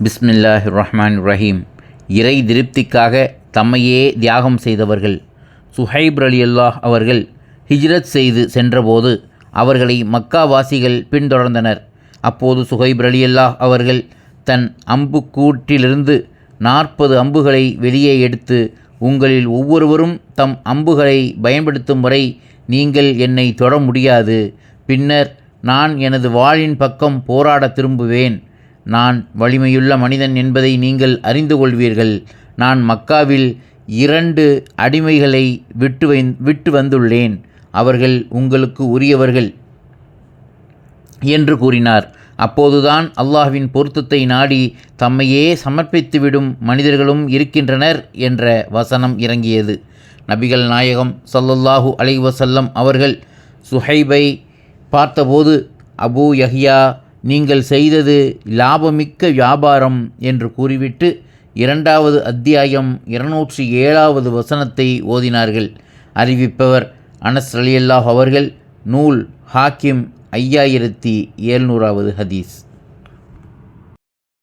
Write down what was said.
பிஸ்மில்லாஹிர் ரஹ்மான் ரஹீம். இறை திருப்திக்காக தம்மையே தியாகம் செய்தவர்கள். சுஹைப் ரலியல்லாஹ் அவர்கள் ஹிஜ்ரத் செய்து சென்றபோது அவர்களை மக்காவாசிகள் பின்தொடர்ந்தனர். அப்போது சுஹைப் ரலியல்லாஹ் அவர்கள் தன் அம்புக்கூட்டிலிருந்து 40 அம்புகளை வெளியே எடுத்து, உங்களில் ஒவ்வொருவரும் தம் அம்புகளை பயன்படுத்தும் வரை நீங்கள் என்னை தொட முடியாது. பின்னர் நான் எனது வாளின் பக்கம் போராட திரும்புவேன். நான் வலிமையுள்ள மனிதன் என்பதை நீங்கள் அறிந்து கொள்வீர்கள். நான் மக்காவில் 2 அடிமைகளை விட்டு வந்துள்ளேன். அவர்கள் உங்களுக்கு உரியவர்கள் என்று கூறினார். அப்போதுதான் அல்லாஹ்வின் பொருத்தத்தை நாடி தம்மையே சமர்ப்பித்துவிடும் மனிதர்களும் இருக்கின்றனர் என்ற வசனம் இறங்கியது. நபிகள் நாயகம் ஸல்லல்லாஹு அலைஹி வஸல்லம் அவர்கள் சுஹைபை பார்த்தபோது, அபூ யஹ்யா, நீங்கள் செய்தது லாபமிக்க வியாபாரம் என்று கூறிவிட்டு 2வது அத்தியாயம் 207வது வசனத்தை ஓதினார்கள். அறிவிப்பவர் அனஸ் ரலியல்லாஹு அவர்கள். நூல் ஹாக்கிம் 5700வது ஹதீஸ்.